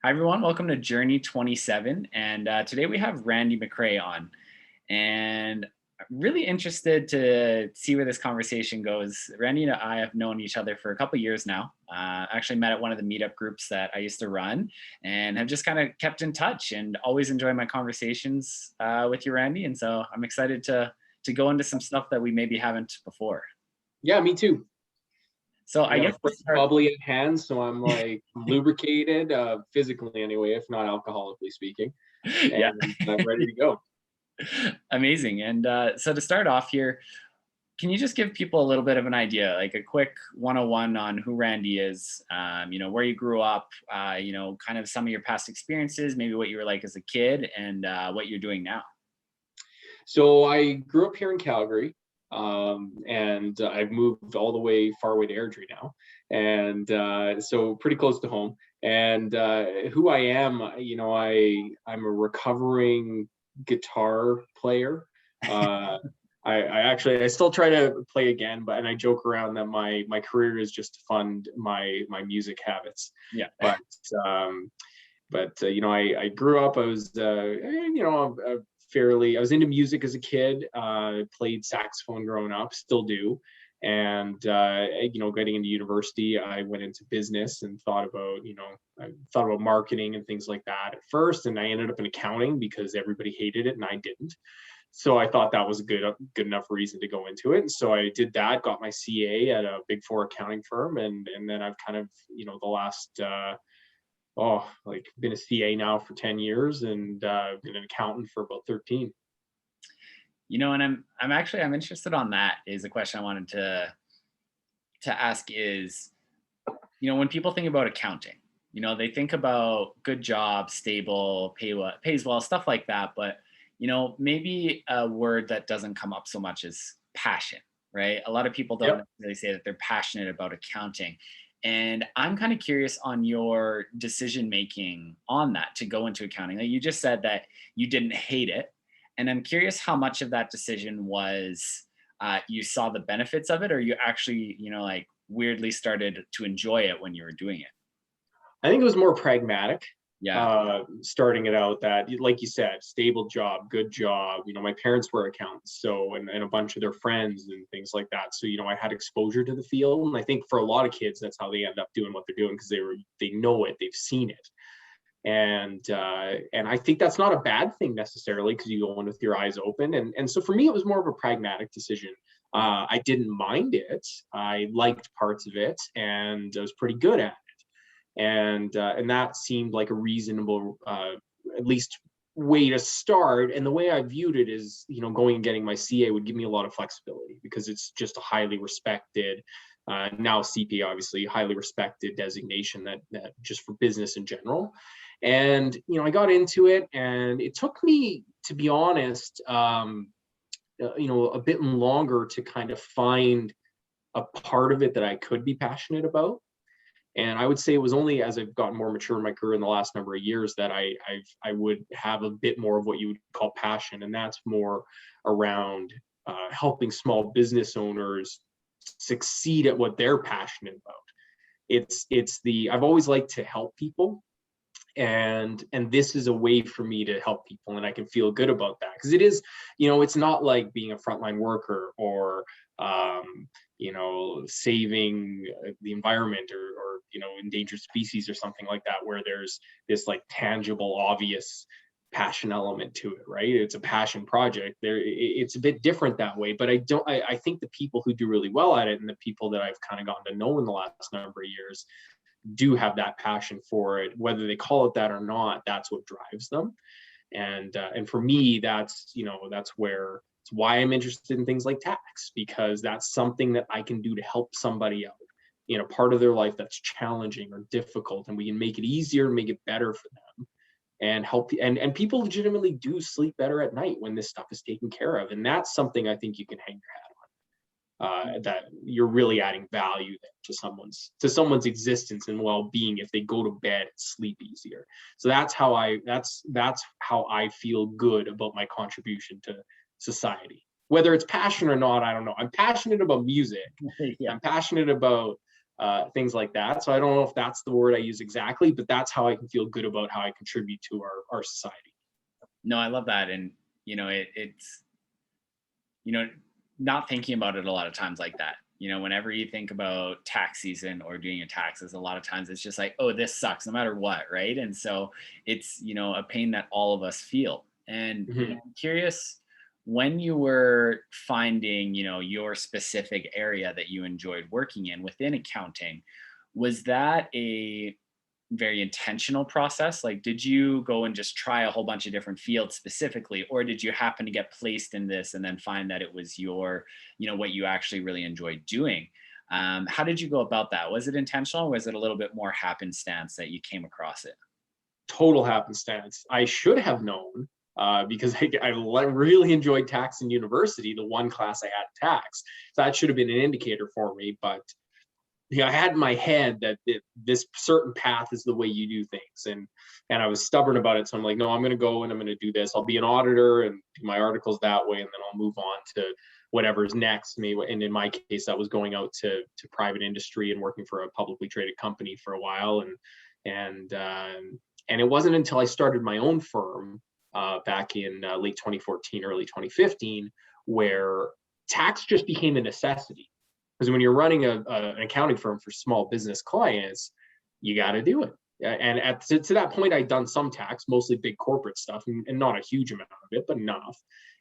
Hi, everyone. Welcome to Journey 27. And today we have Randy McRae on. And I'm really interested to see where this conversation goes. Randy and I have known each other for a couple years now. Actually met at one of the meetup groups that I used to run and have just kind of kept in touch and always enjoy my conversations with you, Randy. And so I'm excited to go into some stuff that we maybe haven't before. Yeah, me too. So I I got a guess to pretty start, bubbly at hand, so I'm like lubricated, physically anyway, if not alcoholically speaking, yeah. and I'm ready to go. Amazing. And so to start off here, can you just give people a little bit of an idea, like a quick 101 on who Randy is, where you grew up, kind of some of your past experiences, maybe what you were like as a kid and what you're doing now? So I grew up here in Calgary, and I've moved all the way far away to Airdrie now, and so pretty close to home. And who I am, I'm a recovering guitar player. Uh, I still try to play again, and I joke around that my career is just to fund my music habits. Yeah. But um, I grew up. I was fairly. I was into music as a kid. Played saxophone growing up, still do. And getting into university, I went into business and I thought about marketing and things like that at first, and I ended up in accounting because everybody hated it and I didn't. So I thought that was a good enough reason to go into it. And so I did that, got my CA at a big four accounting firm, and then I've kind of the last been a CA now for 10 years and been an accountant for about 13. And I'm interested on that is a question I wanted to ask is, when people think about accounting, they think about good job, stable, pays well, stuff like that. But, maybe a word that doesn't come up so much is passion, right? A lot of people don't Yep. necessarily say that they're passionate about accounting. And I'm kind of curious on your decision making on that to go into accounting. Like you just said that you didn't hate it. And I'm curious how much of that decision was you saw the benefits of it, or you actually, like weirdly started to enjoy it when you were doing it. I think it was more pragmatic. Yeah. Starting it out that, like you said, stable job, good job. My parents were accountants, so and a bunch of their friends and things like that. So I had exposure to the field, and I think for a lot of kids, that's how they end up doing what they're doing because they know it, they've seen it, and I think that's not a bad thing necessarily because you go in with your eyes open. And so for me, it was more of a pragmatic decision. I didn't mind it. I liked parts of it, and I was pretty good at it. And that seemed like a reasonable, at least way to start. And the way I viewed it is, going and getting my CA would give me a lot of flexibility because it's just a highly respected, now CPA, obviously highly respected designation that just for business in general. And I got into it, and it took me, to be honest, a bit longer to kind of find a part of it that I could be passionate about. And I would say it was only as I've gotten more mature in my career in the last number of years that I would have a bit more of what you would call passion, and that's more around helping small business owners succeed at what they're passionate about. I've always liked to help people, and this is a way for me to help people, and I can feel good about that because it is, it's not like being a frontline worker or saving the environment or endangered species or something like that, where there's this like tangible, obvious passion element to it, right? It's a passion project. It's a bit different that way, but I think the people who do really well at it and the people that I've kind of gotten to know in the last number of years do have that passion for it, whether they call it that or not. That's what drives them. And for me, that's where it's why I'm interested in things like tax, because that's something that I can do to help somebody out in a part of their life that's challenging or difficult, and we can make it easier and make it better for them and help. And people legitimately do sleep better at night when this stuff is taken care of, and that's something I think you can hang your hat on. That you're really adding value to someone's existence and well-being if they go to bed and sleep easier. So that's how I feel good about my contribution to society. Whether it's passion or not, I don't know. I'm passionate about music. Yeah. I'm passionate about things like that. So I don't know if that's the word I use exactly, but that's how I can feel good about how I contribute to our society. No, I love that. And, it's, you know, not thinking about it a lot of times like that. Whenever you think about tax season or doing your taxes, a lot of times it's just like, oh, this sucks no matter what, right? And so it's, a pain that all of us feel. And, Mhm. I'm curious, when you were finding, your specific area that you enjoyed working in within accounting, was that a very intentional process? Like, did you go and just try a whole bunch of different fields specifically, or did you happen to get placed in this and then find that it was what you actually really enjoyed doing? How did you go about that? Was it intentional, or was it a little bit more happenstance that you came across it? Total happenstance. I should have known, because really enjoyed tax in university, the one class I had tax. So that should have been an indicator for me. But I had in my head that this certain path is the way you do things, and I was stubborn about it. So I'm like, no, I'm going to go and I'm going to do this. I'll be an auditor and do my articles that way, and then I'll move on to whatever's next. And in my case, that was going out to private industry and working for a publicly traded company for a while, and and it wasn't until I started my own firm back in late 2014, early 2015, where tax just became a necessity. Because when you're running an accounting firm for small business clients, you got to do it. And to that point, I'd done some tax, mostly big corporate stuff, and not a huge amount of it, but enough.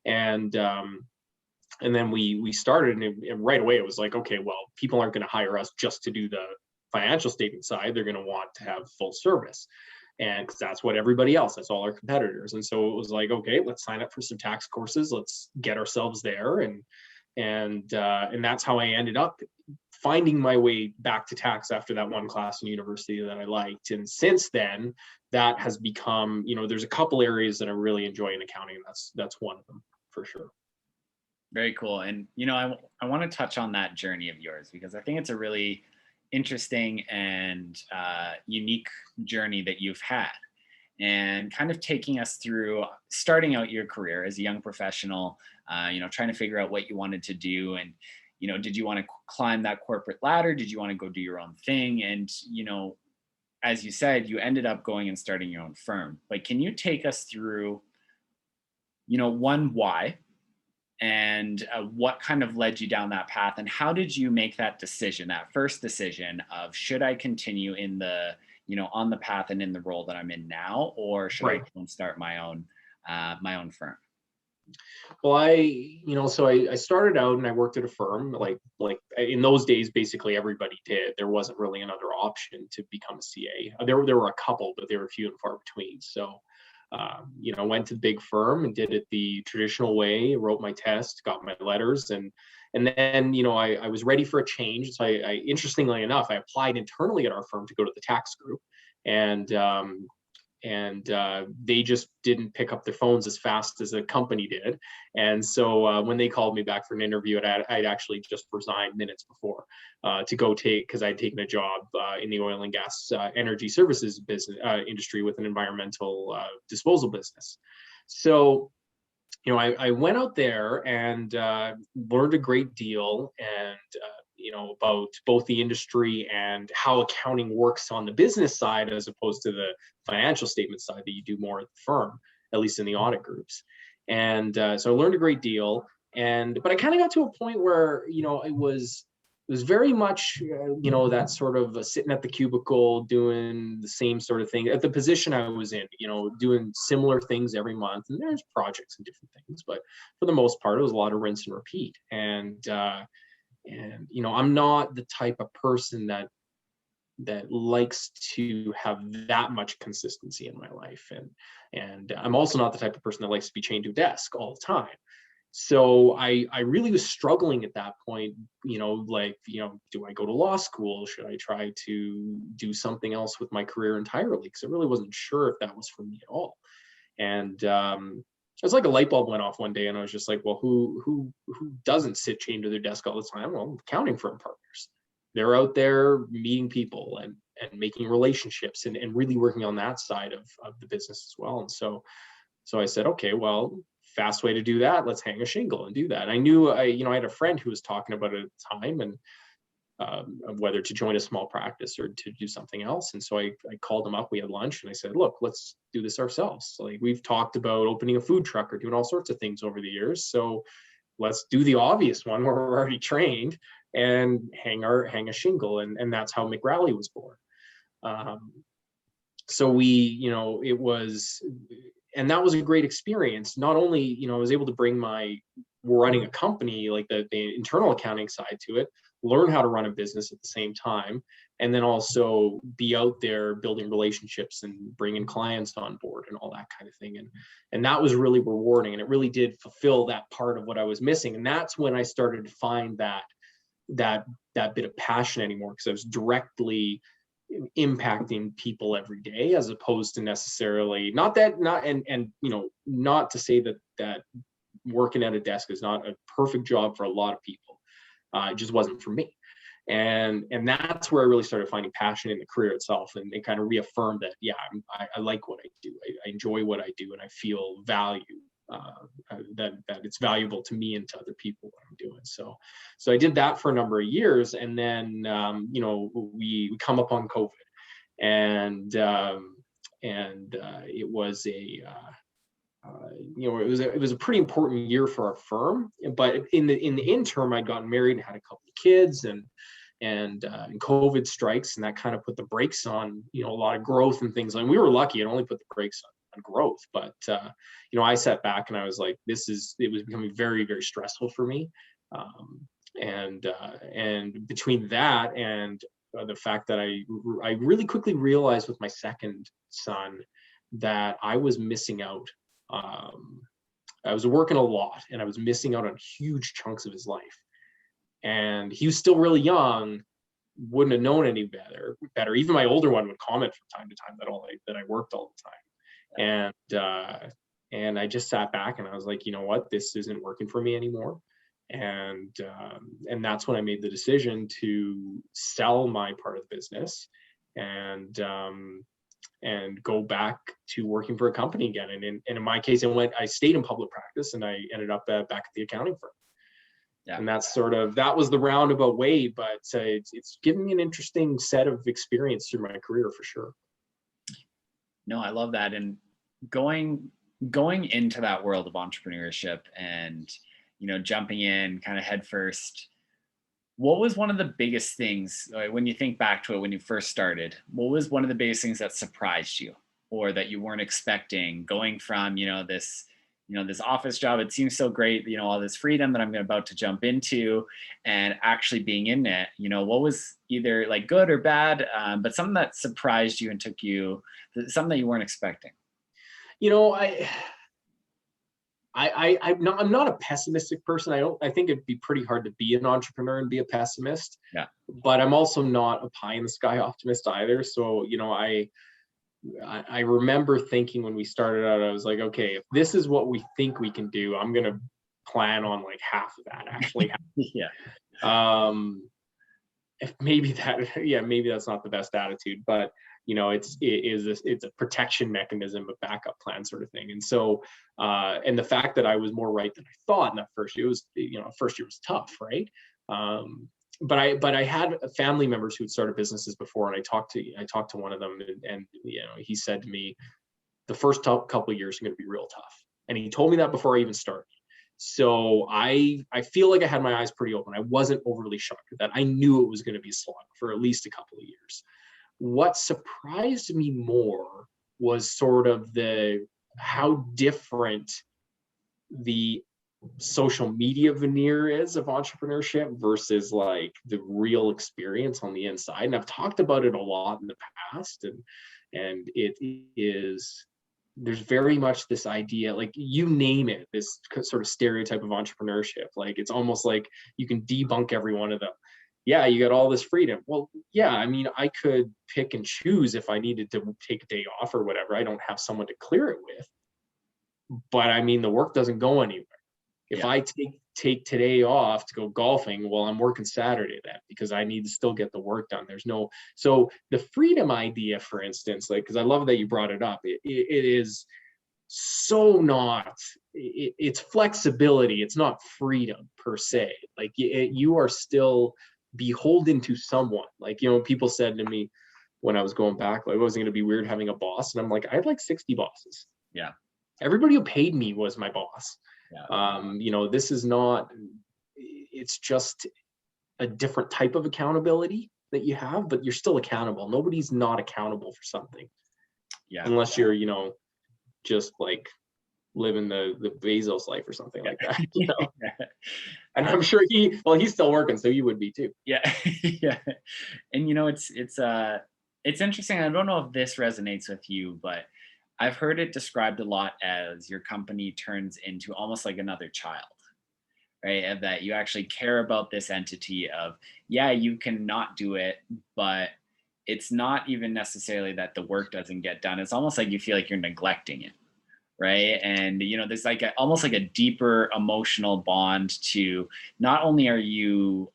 And and then we started, and right away it was like, okay, well, people aren't going to hire us just to do the financial statement side. They're going to want to have full service, and because that's what everybody else, that's all our competitors. And so it was like, okay, let's sign up for some tax courses, let's get ourselves there, and that's how I ended up finding my way back to tax after that one class in university that I liked. And since then, that has become, there's a couple areas that I really enjoy in accounting, and that's one of them for sure. Very cool. And, I want to touch on that journey of yours, because I think it's a really interesting and unique journey that you've had, and kind of taking us through starting out your career as a young professional, trying to figure out what you wanted to do. And, did you want to climb that corporate ladder? Did you want to go do your own thing? And, as you said, you ended up going and starting your own firm. But can you take us through, one, why, and what kind of led you down that path, and how did you make that decision, that first decision of, should I continue in the, on the path and in the role that I'm in now, or should I Right. go and start my own firm? Well, I started out and I worked at a firm, like in those days, basically everybody did. There wasn't really another option to become a CA. There were a couple, but they were few and far between. So, went to the big firm and did it the traditional way, wrote my test, got my letters, and then, I was ready for a change. So interestingly enough, I applied internally at our firm to go to the tax group, and they just didn't pick up their phones as fast as the company did. And so when they called me back for an interview, I'd actually just resigned minutes before to go because I'd taken a job in the oil and gas energy services business industry with an environmental disposal business. So I went out there and learned a great deal, and about both the industry and how accounting works on the business side, as opposed to the financial statement side that you do more at the firm, at least in the audit groups. And so I learned a great deal, but I kind of got to a point where it was very much that sort of sitting at the cubicle doing the same sort of thing at the position I was in, doing similar things every month. And there's projects and different things, but for the most part, it was a lot of rinse and repeat. And I'm not the type of person that likes to have that much consistency in my life, and I'm also not the type of person that likes to be chained to a desk all the time. So I really was struggling at that point, do I go to law school? Should I try to do something else with my career entirely? Because I really wasn't sure if that was for me at all. And it was like a light bulb went off one day, and I was just like, well, who doesn't sit chained to their desk all the time? Well, accounting firm partners. They're out there meeting people and making relationships and really working on that side of the business as well. And so I said, okay, well, fast way to do that, let's hang a shingle and do that. I knew I had a friend who was talking about it at the time, and of whether to join a small practice or to do something else. And so I called him up, we had lunch, and I said, look, let's do this ourselves. Like, we've talked about opening a food truck or doing all sorts of things over the years. So let's do the obvious one where we're already trained and hang a shingle. And that's how McRally was born. So it was, and that was a great experience. Not only, I was able to bring we're running a company, like the internal accounting side to it, learn how to run a business at the same time, and then also be out there building relationships and bringing clients on board and all that kind of thing. And that was really rewarding, and it really did fulfill that part of what I was missing. And that's when I started to find that bit of passion anymore, because I was directly impacting people every day, as opposed to necessarily not to say that working at a desk is not a perfect job for a lot of people. It just wasn't for me. And that's where I really started finding passion in the career itself, and it kind of reaffirmed that, yeah, I like what I do. I enjoy what I do, and I feel value, that it's valuable to me and to other people what I'm doing. So I did that for a number of years, and then we come up on COVID, and it was it was a pretty important year for our firm. But in the interim, I'd gotten married and had a couple of kids, and COVID strikes, and that kind of put the brakes on a lot of growth and things. And we were lucky; it only put the brakes on growth. But I sat back and I was like, it was becoming very, very stressful for me. And between that and the fact that I really quickly realized with my second son that I was missing out. I was working a lot, and I was missing out on huge chunks of his life. And he was still really young, wouldn't have known any better. Even my older one would comment from time to time that I worked all the time. And I just sat back and I was like, you know what, this isn't working for me anymore. And that's when I made the decision to sell my part of the business and go back to working for a company again. And in my case, I stayed in public practice, and I ended up back at the accounting firm. Yeah. And that was the roundabout way, but it's given me an interesting set of experience through my career for sure. No, I love that. And going into that world of entrepreneurship and, jumping in kind of head first, what was one of the biggest things, when you think back to it, when you first started, what was one of the biggest things that surprised you or that you weren't expecting, going from, this office job? It seems so great, all this freedom that I'm about to jump into, and actually being in it, what was either like good or bad, but something that surprised you and took you, something that you weren't expecting? I'm not a pessimistic person. I think it'd be pretty hard to be an entrepreneur and be a pessimist. Yeah. But I'm also not a pie in the sky optimist either. So, I remember thinking when we started out, I was like, okay, if this is what we think we can do, I'm going to plan on like half of that actually. Yeah. Maybe that's not the best attitude, but it's a protection mechanism, a backup plan sort of thing. And so, and the fact that I was more right than I thought in that first year was, first year was tough, right? But I had family members who had started businesses before, and I talked to one of them, and he said to me, the first couple of years are going to be real tough, and he told me that before I even started. So I feel like I had my eyes pretty open. I wasn't overly shocked at that. I knew it was going to be a slog for at least a couple of years. What surprised me more was sort of how different the social media veneer is of entrepreneurship versus like the real experience on the inside. And I've talked about it a lot in the past, and there's very much this idea, like you name it, this sort of stereotype of entrepreneurship. Like it's almost like you can debunk every one of them. Yeah, you got all this freedom. Well, yeah, I mean, I could pick and choose if I needed to take a day off or whatever. I don't have someone to clear it with. But I mean, the work doesn't go anywhere. If I take today off to go golfing, well, I'm working Saturday then, because I need to still get the work done. So the freedom idea, for instance, like, because I love that you brought it up, it is so not, it's flexibility. It's not freedom per se. Like you are still beholden to someone. Like, people said to me when I was going back, like, wasn't going to be weird having a boss. And I'm like, I had like 60 bosses. Yeah. Everybody who paid me was my boss. Yeah. This is not, it's just a different type of accountability that you have, but you're still accountable. Nobody's not accountable for something. Yeah. Unless you're, just like living the Bezos life or something like that. And I'm sure he's still working, so you would be too. Yeah. Yeah. And it's interesting. I don't know if this resonates with you, but I've heard it described a lot as your company turns into almost like another child, right? And that you actually care about this entity of, yeah, you can not do it, but it's not even necessarily that the work doesn't get done. It's almost like you feel like you're neglecting it, right? And there's like almost like a deeper emotional bond to, not only are you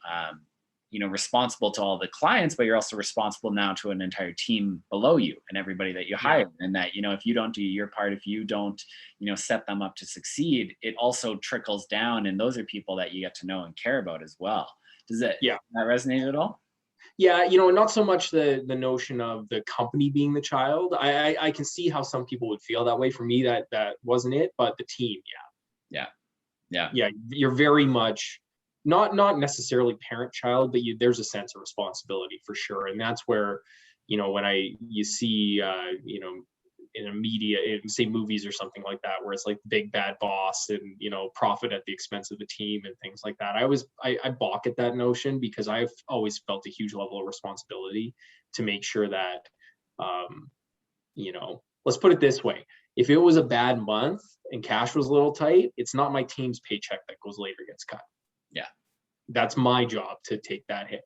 responsible to all the clients, but you're also responsible now to an entire team below you and everybody that you hire. And that, if you don't do your part, if you don't, set them up to succeed, it also trickles down. And those are people that you get to know and care about as well. Does that resonate at all? Yeah, not so much the notion of the company being the child. I can see how some people would feel that way. For me, that wasn't it, but the team, Yeah. You're very much not necessarily parent-child, but there's a sense of responsibility for sure. And that's where, when you see, in a media, in say movies or something like that, where it's like big bad boss and, profit at the expense of the team and things like that. I balk at that notion, because I've always felt a huge level of responsibility to make sure that, let's put it this way. If it was a bad month and cash was a little tight, it's not my team's paycheck that goes later gets cut. Yeah. That's my job to take that hit.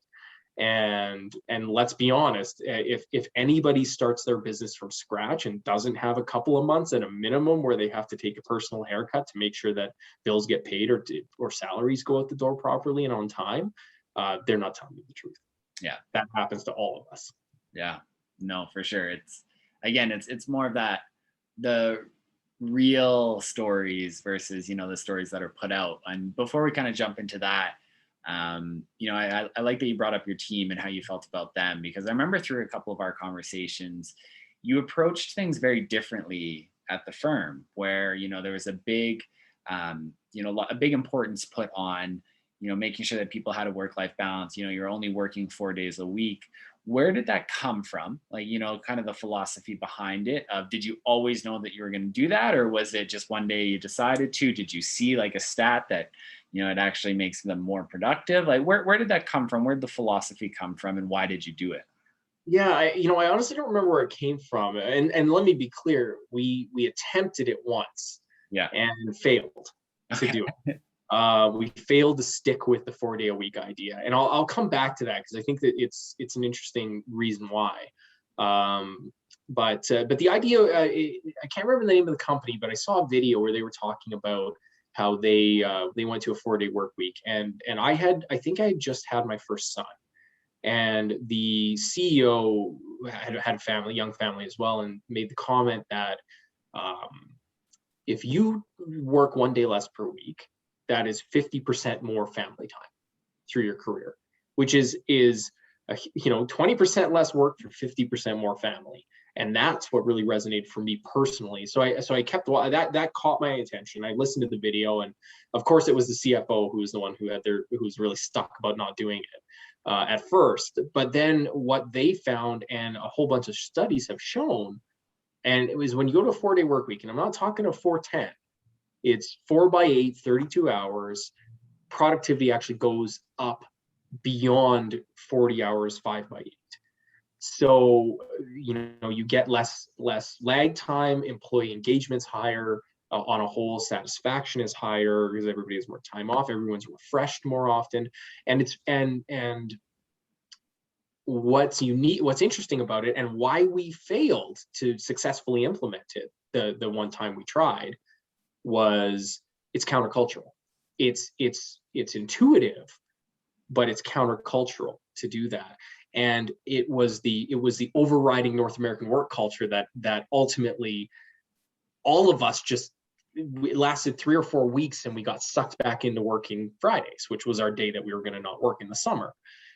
And let's be honest, if anybody starts their business from scratch and doesn't have a couple of months at a minimum where they have to take a personal haircut to make sure that bills get paid or salaries go out the door properly and on time, they're not telling you the truth. Yeah. That happens to all of us. Yeah. No, for sure. It's more of that, the real stories versus, the stories that are put out. And before we kind of jump into that, I like that you brought up your team and how you felt about them, because I remember through a couple of our conversations, you approached things very differently at the firm, where, there was a big, a big importance put on, making sure that people had a work-life balance. You're only working 4 days a week. Where did that come from? Like, kind of the philosophy behind it of, did you always know that you were going to do that? Or was it just one day you decided to? Did you see like a stat that, it actually makes them more productive? Like, where did that come from? Where did the philosophy come from, and why did you do it? Yeah, I honestly don't remember where it came from. And let me be clear, we attempted it once, and failed to do it. We failed to stick with the 4-day-a-week idea, and I'll come back to that, because I think that it's an interesting reason why. But the idea, I can't remember the name of the company, but I saw a video where they were talking about how they went to a 4-day work week, and I think I had just had my first son, and the CEO had a family, young family as well, and made the comment that if you work 1 day less per week, that is 50% more family time through your career, which is 20% less work for 50% more family. And that's what really resonated for me personally. So I kept that caught my attention. I listened to the video, and of course it was the CFO who was the one who was really stuck about not doing it at first. But then what they found, and a whole bunch of studies have shown, and it was when you go to a 4-day work week, and I'm not talking a 4-10, it's 4x8, 32 hours. Productivity actually goes up beyond 40 hours, 5x8. So, you get less lag time, employee engagement's higher, on a whole, satisfaction is higher because everybody has more time off, everyone's refreshed more often. And what's unique, what's interesting about it, and why we failed to successfully implement it the one time we tried, was it's countercultural. It's intuitive, but it's countercultural to do that. And it was the overriding North American work culture that ultimately all of us it lasted 3 or 4 weeks, and we got sucked back into working Fridays, which was our day that we were going to not work in the summer.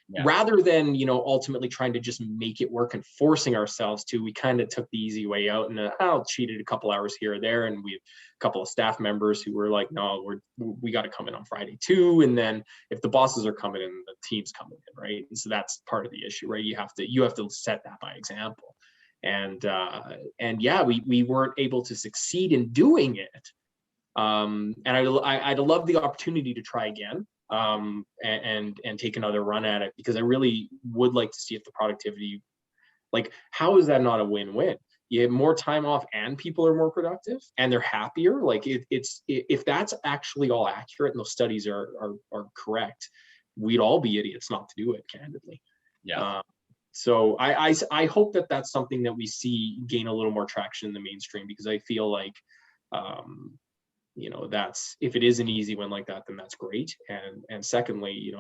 Yeah. rather than, ultimately trying to just make it work and forcing ourselves to. We kind of took the easy way out and cheated a couple hours here or there. And we have a couple of staff members who were like, no, we got to come in on Friday too. And then if the bosses are coming in, the team's coming in, right? And so that's part of the issue, right? You have to set that by example. And yeah, we weren't able to succeed in doing it. And I'd love the opportunity to try again, and take another run at it, because I really would like to see if the productivity, like, how is that not a win-win? You have more time off and people are more productive and they're happier. Like if that's actually all accurate and those studies are correct, we'd all be idiots not to do it, candidly. Yeah. So I hope that that's something that we see gain a little more traction in the mainstream, because I feel like, that's, if it is an easy win like that, then that's great. And secondly,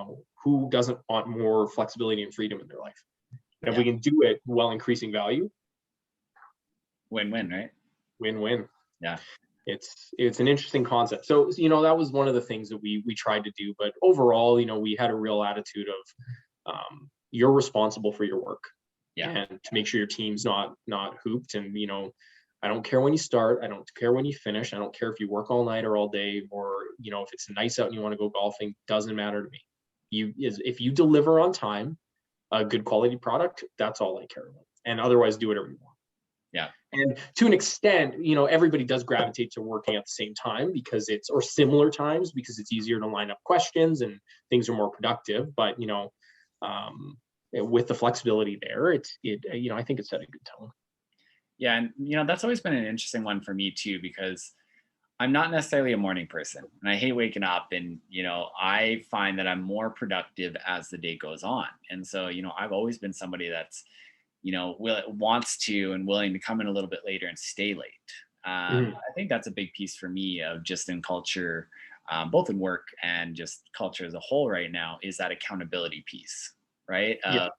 who doesn't want more flexibility and freedom in their life? And if we can do it while increasing value, Win-win, right? Win-win. Yeah. It's an interesting concept. So, that was one of the things that we tried to do. But overall, we had a real attitude of, you're responsible for your work, and to make sure your team's not hooped. And, I don't care when you start. I don't care when you finish. I don't care if you work all night or all day, or, if it's nice out and you want to go golfing, doesn't matter to me. If you deliver on time, a good quality product, that's all I care about. And otherwise, do whatever you want. Yeah. And to an extent, everybody does gravitate to working at the same time or similar times, because it's easier to line up questions and things are more productive. But, with the flexibility there, I think it set a good tone. Yeah. And, that's always been an interesting one for me too, because I'm not necessarily a morning person and I hate waking up, and, I find that I'm more productive as the day goes on. And so, I've always been somebody that's, wants to and willing to come in a little bit later and stay late. I think that's a big piece for me of just in culture, both in work and just culture as a whole right now, is that accountability piece, right? Yeah.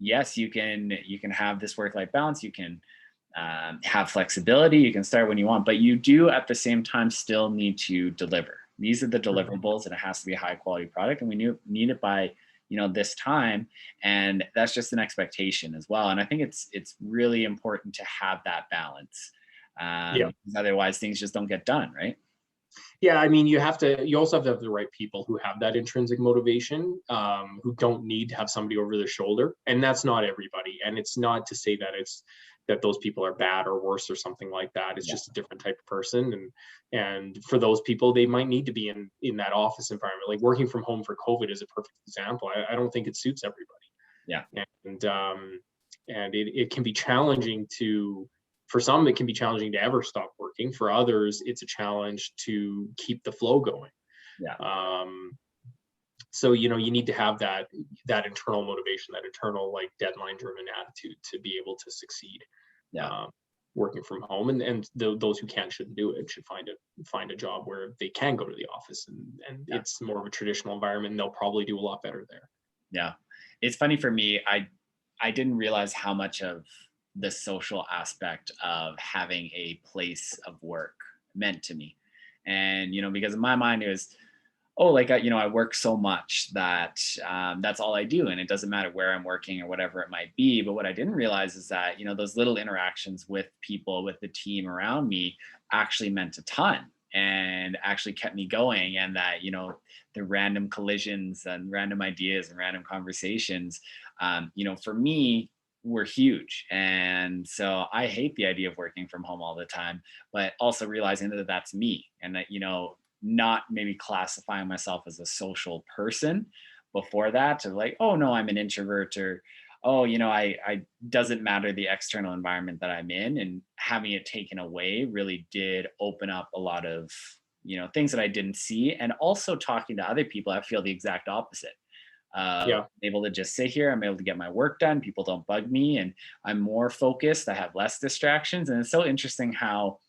Yes, you can have this work-life balance. You can have flexibility. You can start when you want, but you do at the same time still need to deliver. These are the deliverables, and it has to be a high quality product, and we need it by this time, and that's just an expectation as well. And I think it's really important to have that balance, because otherwise things just don't get done, right? Yeah, I mean, you also have to have the right people who have that intrinsic motivation, who don't need to have somebody over their shoulder. And that's not everybody. And it's not to say that those people are bad or worse or something like that. It's just a different type of person. And for those people, they might need to be in that office environment. Like working from home for COVID is a perfect example. I don't think it suits everybody. Yeah. And it can be challenging for some, it can be challenging to ever stop working. For others, it's a challenge to keep the flow going. Yeah. So, you need to have that internal motivation, that internal, like, deadline driven attitude to be able to succeed. Yeah. Working from home, and those who can shouldn't do it, should find a job where they can go to the office, and it's more of a traditional environment, and they'll probably do a lot better there. Yeah. It's funny for me. I didn't realize how much of the social aspect of having a place of work meant to me. And, because in my mind it was, I work so much that that's all I do. And it doesn't matter where I'm working or whatever it might be. But what I didn't realize is that, those little interactions with people, with the team around me, actually meant a ton and actually kept me going. And that, the random collisions and random ideas and random conversations, for me, were huge. And so I hate the idea of working from home all the time, but also realizing that that's me, and that, not maybe classifying myself as a social person before that, to like, oh no, I'm an introvert, or, oh, I doesn't matter the external environment that I'm in. And having it taken away really did open up a lot of, things that I didn't see. And also talking to other people, I feel the exact opposite. I'm able to just sit here. I'm able to get my work done. People don't bug me, and I'm more focused. I have less distractions. And it's so interesting how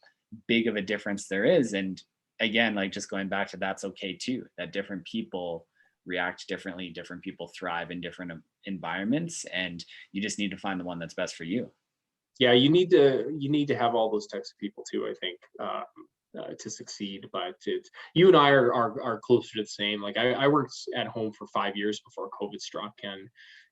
big of a difference there is. And again, like, just going back to, that's okay too, that different people react differently. Different people thrive in different environments, and you just need to find the one that's best for you. Yeah, you need to have all those types of people too, I think. to succeed. But it's, you and I are closer to the same. Like I worked at home for 5 years before COVID struck,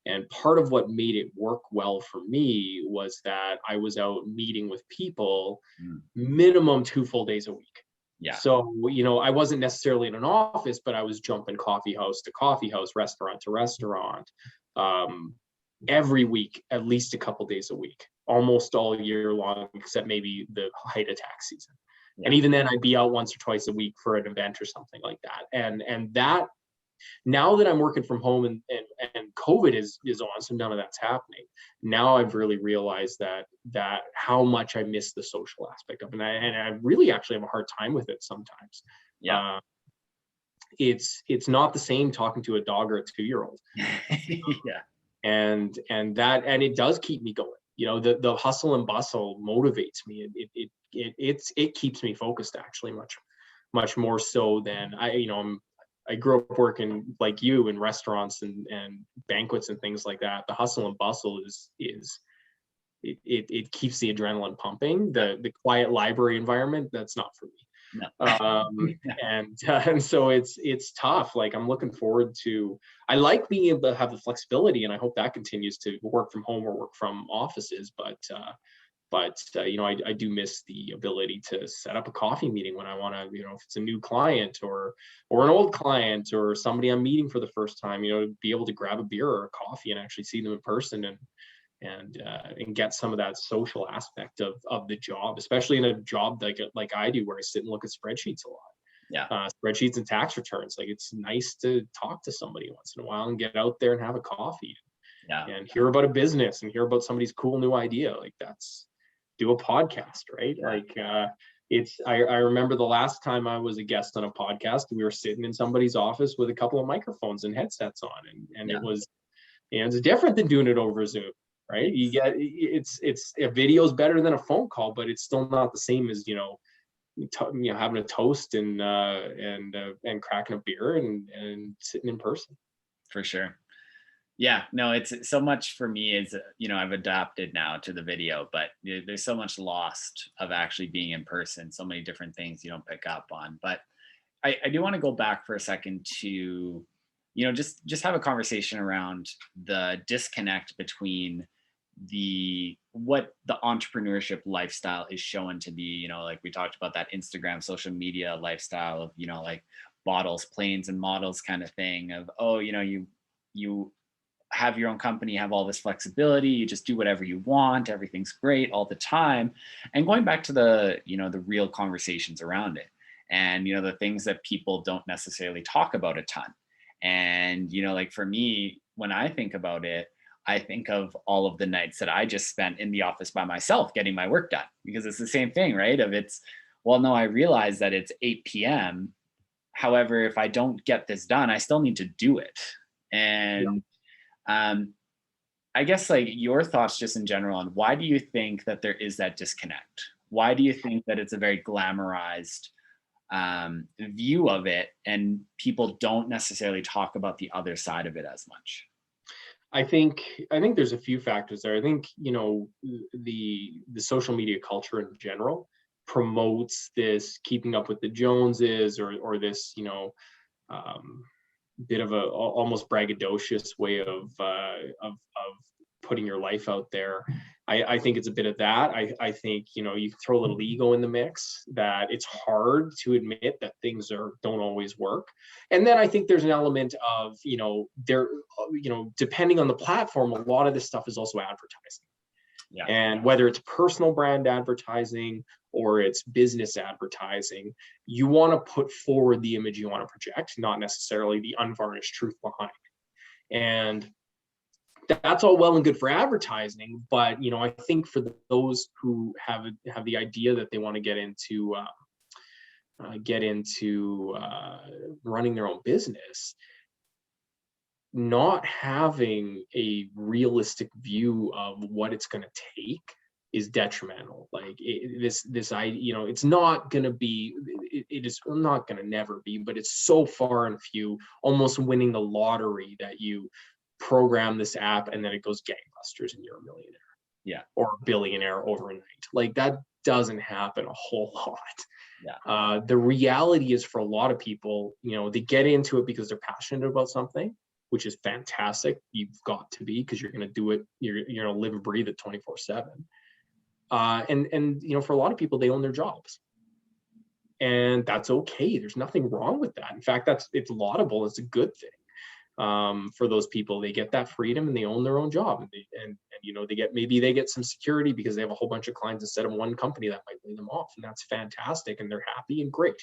and part of what made it work well for me was that I was out meeting with people Mm. minimum 2 full days a week. Yeah. So, I wasn't necessarily in an office, but I was jumping coffee house to coffee house, restaurant to restaurant, every week, at least a couple days a week, almost all year long, except maybe the height of tax season. Yeah. And even then I'd be out once or twice a week for an event or something like that. And that, now that I'm working from home and COVID is on, so none of that's happening. Now I've really realized that how much I miss the social aspect of it. And I really actually have a hard time with it sometimes. Yeah. It's not the same talking to a dog or a 2-year-old. Yeah. And it does keep me going. The hustle and bustle motivates me. It keeps me focused, actually, much more so than I grew up working like you in restaurants and banquets and things like that. The hustle and bustle it keeps the adrenaline pumping. The quiet library environment, that's not for me. No. And so it's tough. Like, I'm looking forward to, I like being able to have the flexibility, and I hope that continues to work from home or work from offices. But I do miss the ability to set up a coffee meeting when I want to, if it's a new client or an old client or somebody I'm meeting for the first time, be able to grab a beer or a coffee and actually see them in person and get some of that social aspect of the job, especially in a job like I do, where I sit and look at spreadsheets a lot. Yeah. Spreadsheets and tax returns. Like, it's nice to talk to somebody once in a while and get out there and have a coffee. Yeah. And hear about a business and hear about somebody's cool new idea. Like, do a podcast, right? Yeah. Like, I remember the last time I was a guest on a podcast, we were sitting in somebody's office with a couple of microphones and headsets on, and Yeah. it was, it's different than doing it over Zoom, right? You get, it's a video's better than a phone call, but it's still not the same as having a toast and cracking a beer and sitting in person. For sure. Yeah, no, it's so much for me is, I've adapted now to the video, but there's so much lost of actually being in person, so many different things you don't pick up on. But I do want to go back for a second to, just have a conversation around the disconnect between what the entrepreneurship lifestyle is shown to be, like we talked about that Instagram social media lifestyle of, like bottles, planes, and models kind of thing of, you have your own company, have all this flexibility, you just do whatever you want, everything's great all the time. And going back to the real conversations around it, and the things that people don't necessarily talk about a ton. And like for me, when I think about it, I think of all of the nights that I just spent in the office by myself getting my work done, because it's the same thing, right? I realize that it's 8 p.m. However, if I don't get this done, I still need to do it. And I guess, like, your thoughts just in general on why do you think that there is that disconnect? Why do you think that it's a very glamorized view of it, and people don't necessarily talk about the other side of it as much? I think there's a few factors there. I think, the social media culture in general promotes this keeping up with the Joneses, or this, bit of a almost braggadocious way of putting your life out there. I think it's a bit of that. I think, you can throw a little ego in the mix, that it's hard to admit that things don't always work. And then I think there's an element of, depending on the platform, a lot of this stuff is also advertising. Yeah. And whether it's personal brand advertising or it's business advertising, you want to put forward the image you want to project, not necessarily the unvarnished truth behind it. And that's all well and good for advertising, but I think for those who have the idea that they want to get into running their own business, not having a realistic view of what it's going to take is detrimental. Like, this idea, it's not going to be, it is not going to never be, but it's so far and few, almost winning the lottery, that you program this app and then it goes gangbusters and you're a millionaire, or a billionaire overnight. Like, that doesn't happen a whole lot. Yeah. The reality is, for a lot of people, they get into it because they're passionate about something, which is fantastic. You've got to be, because you're going to do it. You're going to live and breathe it 24/7. And for a lot of people, they own their jobs, and that's okay. There's nothing wrong with that. In fact, it's laudable. It's a good thing. For those people, they get that freedom and they own their own job, and they get some security because they have a whole bunch of clients instead of one company that might lay them off, and that's fantastic, and they're happy and great.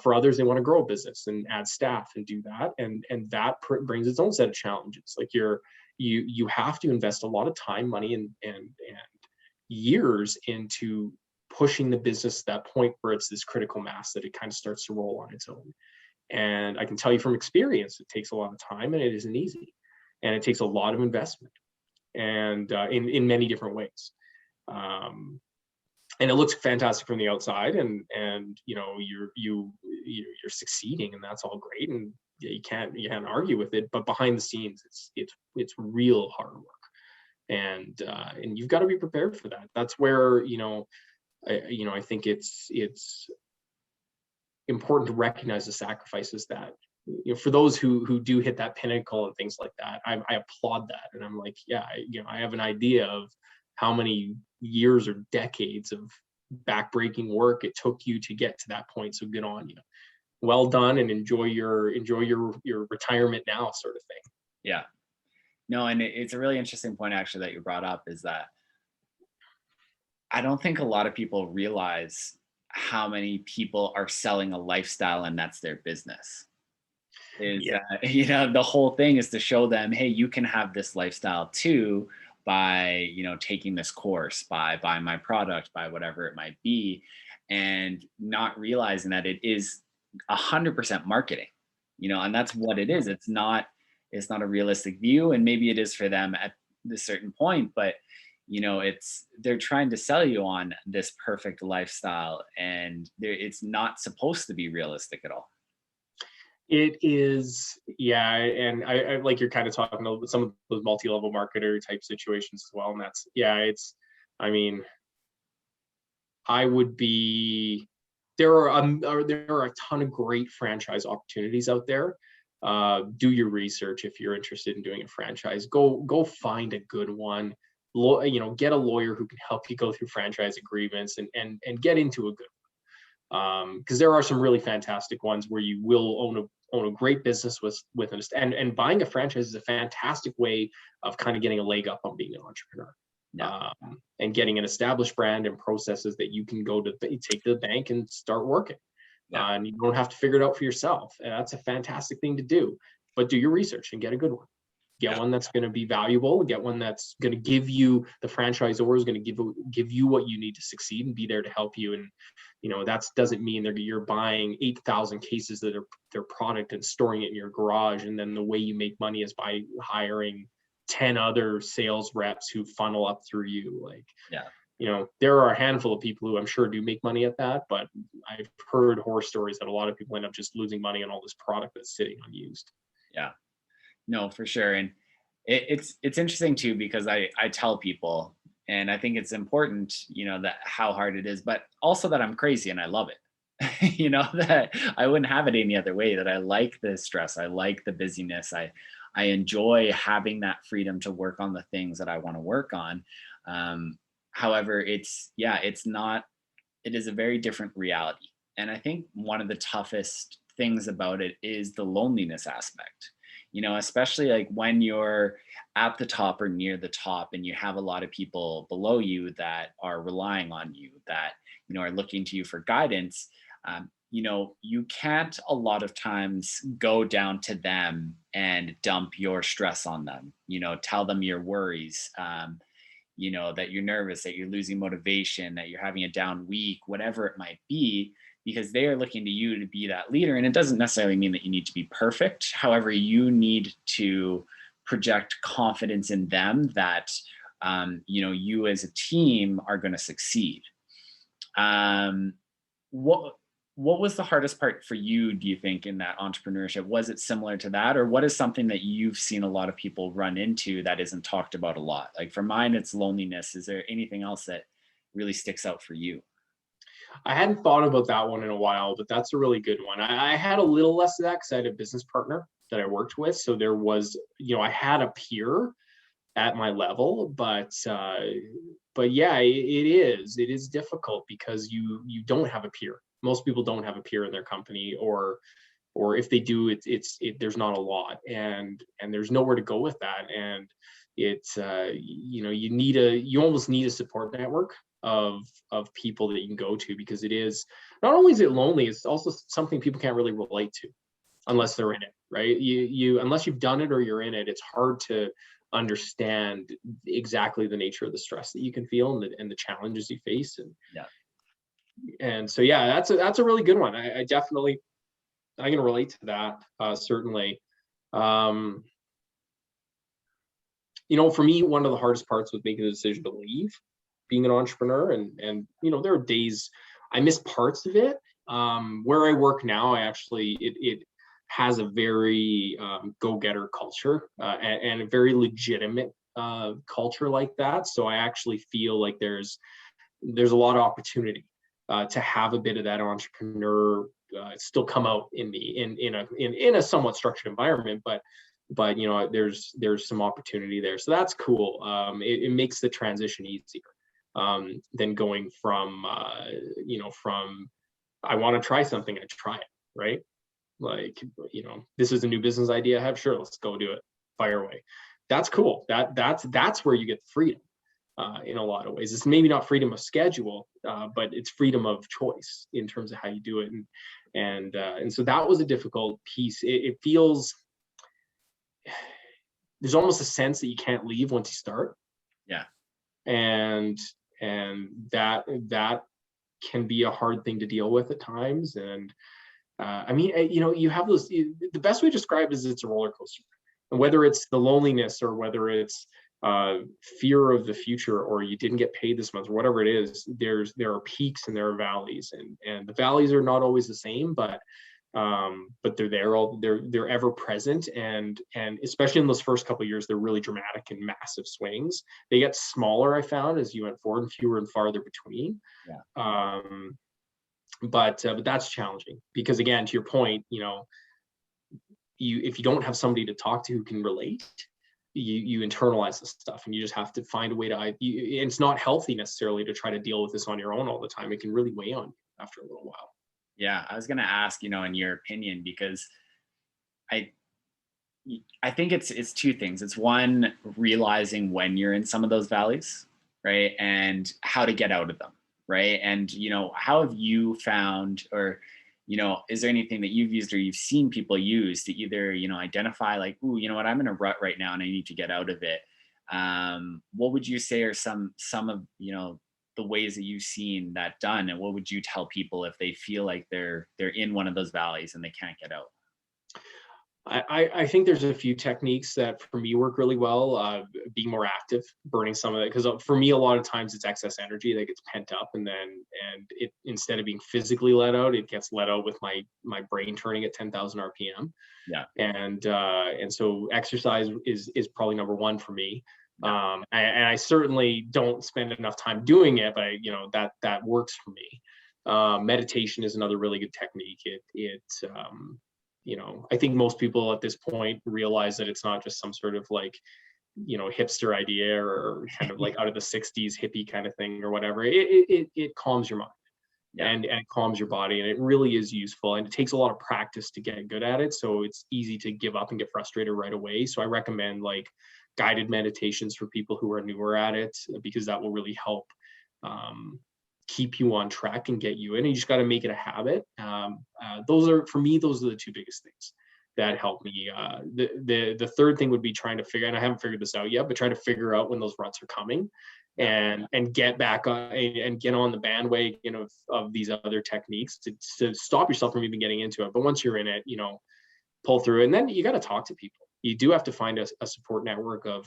For others, they want to grow a business and add staff and do that, and that brings its own set of challenges. Like you have to invest a lot of time, money, and years into pushing the business to that point where it's this critical mass that it kind of starts to roll on its own. And I can tell you from experience, it takes a lot of time, and it isn't easy, and it takes a lot of investment, and in many different ways. And it looks fantastic from the outside, and you're succeeding, and that's all great, and you can't argue with it. But behind the scenes, it's real hard work, and you've got to be prepared for that. That's where I think it's important to recognize the sacrifices that, for those who do hit that pinnacle and things like that. I applaud that, and I'm like, yeah, I have an idea of how many years or decades of backbreaking work it took you to get to that point. So good on you, well done, and enjoy your retirement now, sort of thing. Yeah, no, and it's a really interesting point actually that you brought up, is that I don't think a lot of people realize how many people are selling a lifestyle and that's their business. Yeah. The whole thing is to show them, hey, you can have this lifestyle too, by taking this course, by buying my product, by whatever it might be, and not realizing that it is 100% marketing, and that's what it is. It's not a realistic view, and maybe it is for them at a certain point, but they're trying to sell you on this perfect lifestyle, and it's not supposed to be realistic at all. It is, yeah, and I like, you're kind of talking about some of those multi-level marketer type situations as well, and that's, yeah, it's, I mean, I would be, there are a ton of great franchise opportunities out there. Do your research if you're interested in doing a franchise. Go find a good one. Get a lawyer who can help you go through franchise agreements, and get into a good one. Because there are some really fantastic ones where you will own a great business with an, and buying a franchise is a fantastic way of kind of getting a leg up on being an entrepreneur. Yeah. And getting an established brand and processes that you can go to take to the bank and start working. Yeah. And you don't have to figure it out for yourself. And that's a fantastic thing to do. But do your research and get a good one. Get one that's going to be valuable. Get one that's going to give you, the franchisor is going to give you what you need to succeed and be there to help you. And that doesn't mean you're buying 8,000 cases that are their product and storing it in your garage. And then the way you make money is by hiring 10 other sales reps who funnel up through you. Like, yeah. There are a handful of people who I'm sure do make money at that, but I've heard horror stories that a lot of people end up just losing money on all this product that's sitting unused. Yeah, no, for sure. And it's interesting too, because I tell people, and I think it's important, that how hard it is, but also that I'm crazy and I love it. That I wouldn't have it any other way, that I like the stress. I like the busyness. I enjoy having that freedom to work on the things that I want to work on. However, it is a very different reality. And I think one of the toughest things about it is the loneliness aspect, especially like when you're at the top or near the top and you have a lot of people below you that are relying on you, that, are looking to you for guidance. You can't a lot of times go down to them and dump your stress on them, tell them your worries, that you're nervous, that you're losing motivation, that you're having a down week, whatever it might be, because they are looking to you to be that leader. And it doesn't necessarily mean that you need to be perfect. However, you need to project confidence in them that, you as a team are going to succeed. What was the hardest part for you, do you think, in that entrepreneurship? Was it similar to that? Or what is something that you've seen a lot of people run into that isn't talked about a lot? Like for mine, it's loneliness. Is there anything else that really sticks out for you? I hadn't thought about that one in a while, but that's a really good one. I had a little less of that because I had a business partner that I worked with. So there was, I had a peer at my level, but yeah, it is difficult because you don't have a peer. Most people don't have a peer in their company, or if they do, there's not a lot, and there's nowhere to go with that. And it's you almost need a support network of people that you can go to, because it is not only is it lonely, it's also something people can't really relate to unless they're in it, right? You unless you've done it or you're in it, it's hard to understand exactly the nature of the stress that you can feel and the challenges you face. And so yeah, that's a really good one. I definitely, I can relate to that, certainly. For me, one of the hardest parts was making the decision to leave being an entrepreneur, and there are days I miss parts of it. Where I work now, it has a very go-getter culture, and a very legitimate culture like that. So I actually feel like there's a lot of opportunity to have a bit of that entrepreneur still come out in a somewhat structured environment, but there's some opportunity there. So that's cool. It makes the transition easier than going from I want to try something, I try it, right? Like, this is a new business idea I have, sure, let's go do it, fire away. That's cool. That's where you get the freedom. In a lot of ways, it's maybe not freedom of schedule, but it's freedom of choice in terms of how you do it. And so that was a difficult piece. It feels, there's almost a sense that you can't leave once you start. Yeah. And that can be a hard thing to deal with at times. And you have those, the best way to describe it is it's a roller coaster. And whether it's the loneliness, or whether it's fear of the future, or you didn't get paid this month, or whatever it is, there are peaks and there are valleys, and the valleys are not always the same, but they're there, they're ever present, and especially in those first couple of years, they're really dramatic and massive swings. They get smaller, I found, as you went forward, and fewer and farther between. Yeah. But that's challenging, because again, to your point, if you don't have somebody to talk to who can relate, you internalize this stuff, and you just have to find a way to, it's not healthy necessarily to try to deal with this on your own all the time. It can really weigh on you after a little while. Yeah, I was going to ask, in your opinion, because I think it's two things. It's one, realizing when you're in some of those valleys, right? And how to get out of them, right? And, how have you found, or, is there anything that you've used or you've seen people use to either, identify like, ooh, you know what, I'm in a rut right now and I need to get out of it. What would you say are some of, the ways that you've seen that done, and what would you tell people if they feel like they're in one of those valleys and they can't get out? I think there's a few techniques that for me work really well. Being more active, burning some of it, because for me, a lot of times it's excess energy that gets pent up, and it, instead of being physically let out, it gets let out with my brain turning at 10,000 RPM. Yeah. And so exercise is probably number one for me. And I certainly don't spend enough time doing it, but that works for me. Meditation is another really good technique. I think most people at this point realize that it's not just some sort of like, hipster idea, or kind of like out of the 60s hippie kind of thing or whatever. It calms your mind. Yeah. And it calms your body, and it really is useful, and it takes a lot of practice to get good at it. So it's easy to give up and get frustrated right away. So I recommend like guided meditations for people who are newer at it, because that will really help keep you on track and get you in. And you just got to make it a habit. Those are the two biggest things that help me. The third thing would be trying to figure, and I haven't figured this out yet, but try to figure out when those ruts are coming, and get back on and get on the bandwagon of these other techniques to stop yourself from even getting into it. But once you're in it, pull through it. And then you got to talk to people. You do have to find a support network of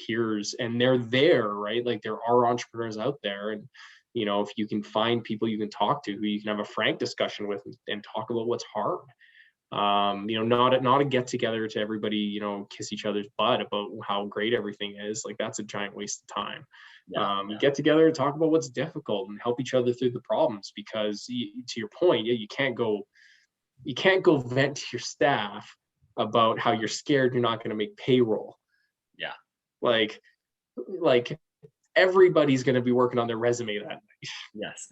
peers, and they're there, right? Like, there are entrepreneurs out there, and if you can find people you can talk to, who you can have a frank discussion with and talk about what's hard, Not a get together to everybody, kiss each other's butt about how great everything is. Like, that's a giant waste of time. Get together and talk about what's difficult and help each other through the problems, because to your point, you can't go vent to your staff about how you're scared you're not going to make payroll. Yeah. Like everybody's going to be working on their resume that night. Yes.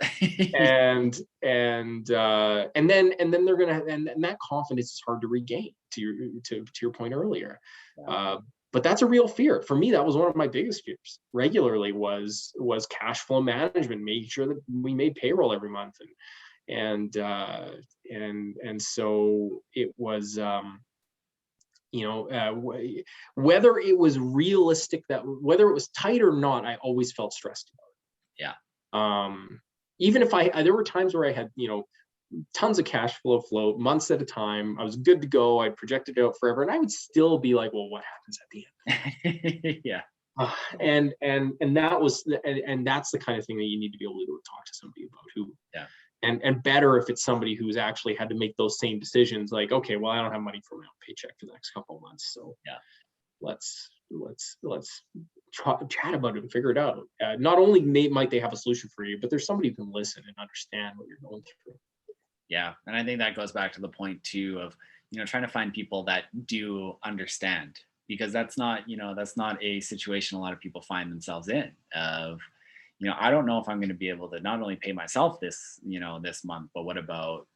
and then they're going to, and that confidence is hard to regain, to your point earlier. Yeah. But that's a real fear. For me, that was one of my biggest fears regularly was cash flow management, making sure that we made payroll every month. And so it was, whether it was realistic, whether it was tight or not, I always felt stressed about it. Yeah. Even if there were times where I had, tons of cash flow months at a time, I was good to go, I projected it out forever, and I would still be like, well, what happens at the end? Yeah. And that's the kind of thing that you need to be able to talk to somebody about who, yeah. And better if it's somebody who's actually had to make those same decisions, like, okay, well, I don't have money for my own paycheck for the next couple of months, so yeah, let's chat about it and figure it out. Not only might they have a solution for you, but there's somebody who can listen and understand what you're going through. Yeah, and I think that goes back to the point too of, trying to find people that do understand, because that's not a situation a lot of people find themselves in of, I don't know if I'm going to be able to not only pay myself this month, but what about,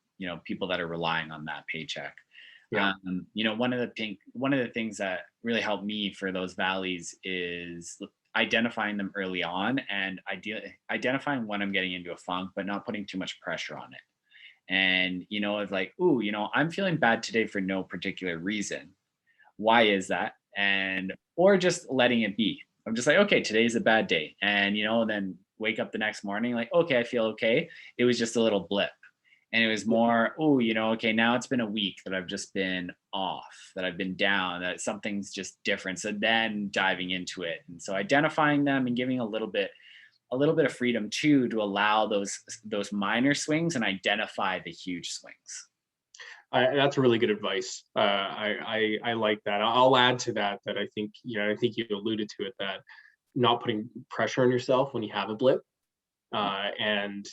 people that are relying on that paycheck? Yeah. One of the things that really helped me for those valleys is identifying them early on, and identifying when I'm getting into a funk, but not putting too much pressure on it. And, it's like, ooh, I'm feeling bad today for no particular reason. Why is that? Or just letting it be. I'm just like, okay, today's a bad day. And, then wake up the next morning, like, okay, I feel okay. It was just a little blip. And it was more, oh, okay, now it's been a week that I've just been off, that I've been down, that something's just different. So then diving into it. And so identifying them and giving a little bit of freedom too, to allow those minor swings and identify the huge swings. That's really good advice. I like that. I'll add to that I think you alluded to it, that not putting pressure on yourself when you have a blip, and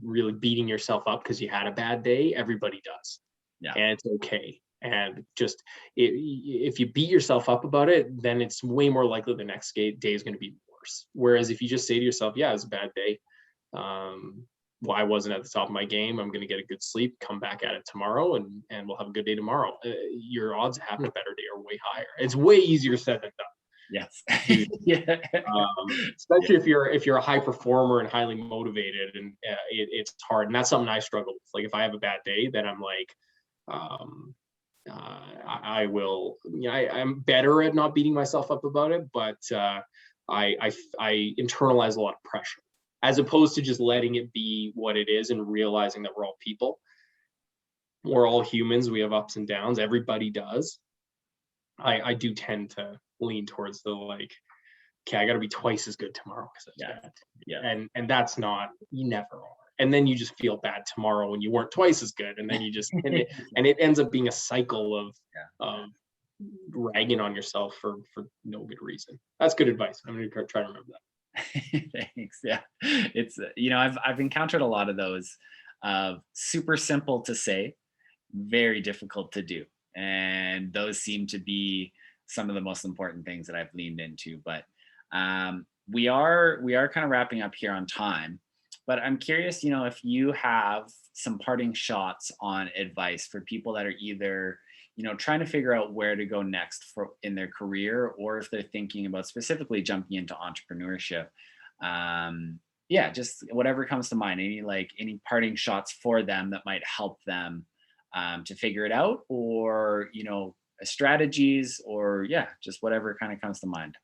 really beating yourself up because you had a bad day. Everybody does. Yeah. And it's okay. And just if you beat yourself up about it, then it's way more likely the next day is going to be worse. Whereas if you just say to yourself, yeah, it's a bad day. Well, I wasn't at the top of my game. I'm going to get a good sleep, come back at it tomorrow, and we'll have a good day tomorrow. Your odds of having a better day are way higher. It's way easier said than done. Yes. Yeah. Especially if you're a high performer and highly motivated, and it's hard. And that's something I struggle with. Like, if I have a bad day, then I'm like, I will. I'm better at not beating myself up about it, but I internalize a lot of pressure, as opposed to just letting it be what it is and realizing that we're all people. We're all humans. We have ups and downs. Everybody does. I do tend to lean towards the, like, okay, I got to be twice as good tomorrow because yeah. bad. Yeah. And that's not, you never are. And then you just feel bad tomorrow when you weren't twice as good. And then you just, and it ends up being a cycle of ragging on yourself for no good reason. That's good advice. I'm going to try to remember that. Thanks. Yeah. It's, I've encountered a lot of those, super simple to say, very difficult to do. And those seem to be some of the most important things that I've leaned into. But we are kind of wrapping up here on time. But I'm curious, if you have some parting shots on advice for people that are either, trying to figure out where to go next in their career, or if they're thinking about specifically jumping into entrepreneurship. Yeah, just whatever comes to mind. Any parting shots for them that might help them to figure it out, or strategies, or just whatever kind of comes to mind.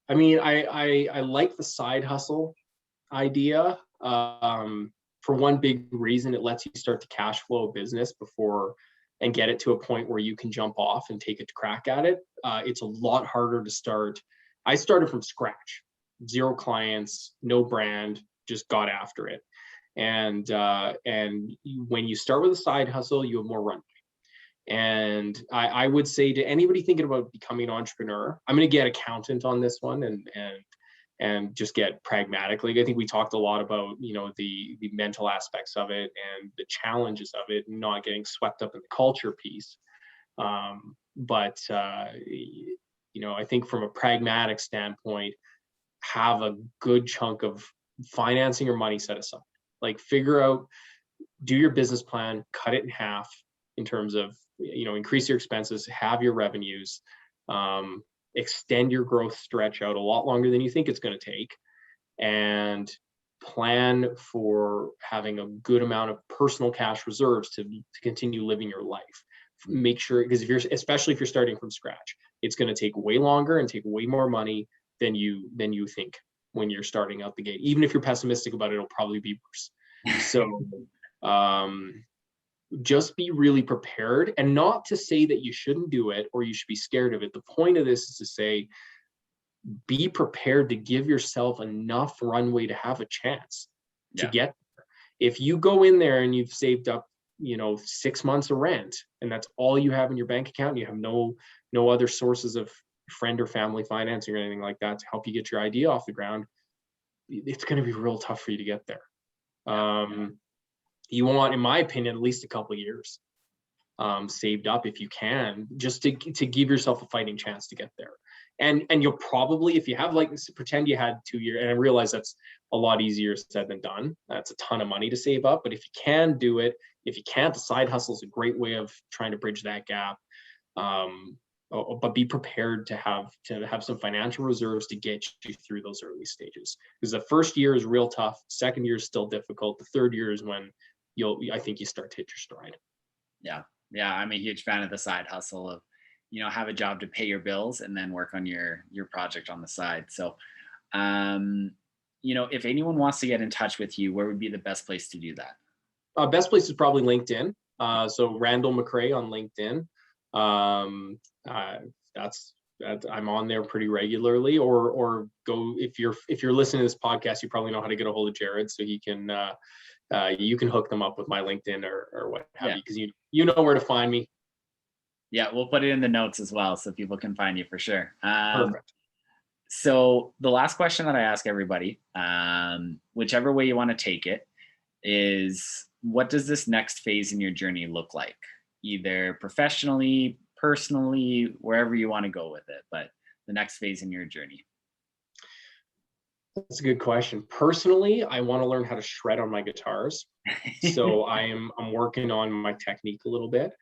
I mean, I like the side hustle idea. For one big reason, it lets you start to cash flow a business before and get it to a point where you can jump off and take a crack at it. It's a lot harder to start. I started from scratch, 0 clients, no brand, just got after it. And when you start with a side hustle, you have more runway. And I would say to anybody thinking about becoming an entrepreneur, I'm going to get accountant on this one, and just get pragmatic. Like, I think we talked a lot about, the mental aspects of it and the challenges of it, and not getting swept up in the culture piece. But I think from a pragmatic standpoint, have a good chunk of financing or money set aside. Like, do your business plan, cut it in half in terms of, increase your expenses, have your revenues, extend your growth stretch out a lot longer than you think it's going to take, and plan for having a good amount of personal cash reserves to continue living your life. Make sure, because especially if you're starting from scratch, it's going to take way longer and take way more money than you think when you're starting out the gate. Even if you're pessimistic about it, it'll probably be worse. So just be really prepared, and not to say that you shouldn't do it or you should be scared of it. The point of this is to say, be prepared to give yourself enough runway to have a chance to get there. If you go in there and you've saved up, 6 months of rent, and that's all you have in your bank account, and you have no other sources of friend or family financing or anything like that to help you get your idea off the ground, it's going to be real tough for you to get there. You want, in my opinion, at least a couple of years saved up if you can, just to give yourself a fighting chance to get there. And you'll probably, if you have, like, pretend you had 2 years, and I realize that's a lot easier said than done. That's a ton of money to save up. But if you can do it, if you can't, the side hustle is a great way of trying to bridge that gap. But be prepared to have some financial reserves to get you through those early stages. Because the first year is real tough. Second year is still difficult. The third year is when I think you start to hit your stride. Yeah. I'm a huge fan of the side hustle of, have a job to pay your bills and then work on your project on the side. So, if anyone wants to get in touch with you, where would be the best place to do that? Best place is probably LinkedIn. So Randall McRae on LinkedIn. That's I'm on there pretty regularly, or go, if you're listening to this podcast, you probably know how to get a hold of Jared, so he can you can hook them up with my LinkedIn or what have you, because you know where to find me. Yeah, we'll put it in the notes as well, so people can find you for sure. Perfect. So the last question that I ask everybody, whichever way you want to take it, is what does this next phase in your journey look like? Either professionally, personally, wherever you want to go with it, but the next phase in your journey. That's a good question. Personally, I want to learn how to shred on my guitars. So I'm working on my technique a little bit.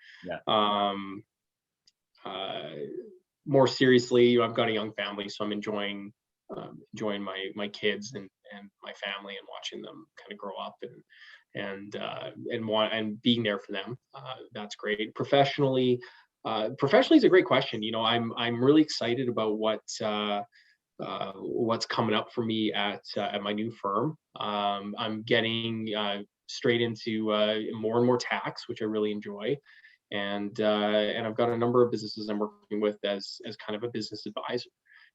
More seriously, I've got a young family, so I'm enjoying my kids and my family, and watching them kind of grow up and being there for them. That's great. Professionally is a great question. I'm really excited about what's coming up for me at my new firm. I'm getting straight into more and more tax, which I really enjoy. And I've got a number of businesses I'm working with as kind of a business advisor,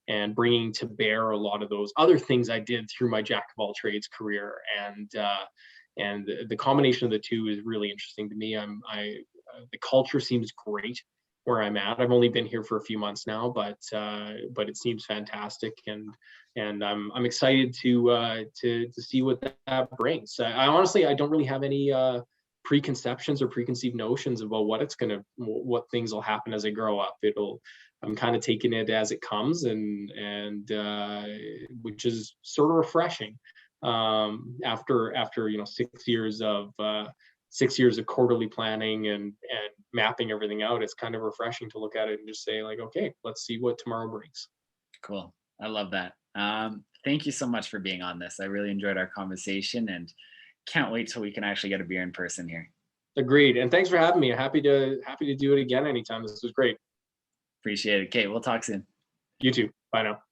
and bringing to bear a lot of those other things I did through my jack of all trades career. And the combination of the two is really interesting to me. The culture seems great where I'm at. I've only been here for a few months now, but it seems fantastic, and I'm excited to see what that brings. I honestly don't really have any preconceptions or preconceived notions about what things will happen as I grow up. I'm kind of taking it as it comes, and which is sort of refreshing. After 6 years of 6 years of quarterly planning and mapping everything out, it's kind of refreshing to look at it and just say, like, okay, let's see what tomorrow brings. Cool. I love that. Thank you so much for being on this. I really enjoyed our conversation, and can't wait till we can actually get a beer in person here. Agreed. And thanks for having me. Happy to do it again anytime. This was great. Appreciate it. Okay, we'll talk soon. You too. Bye now.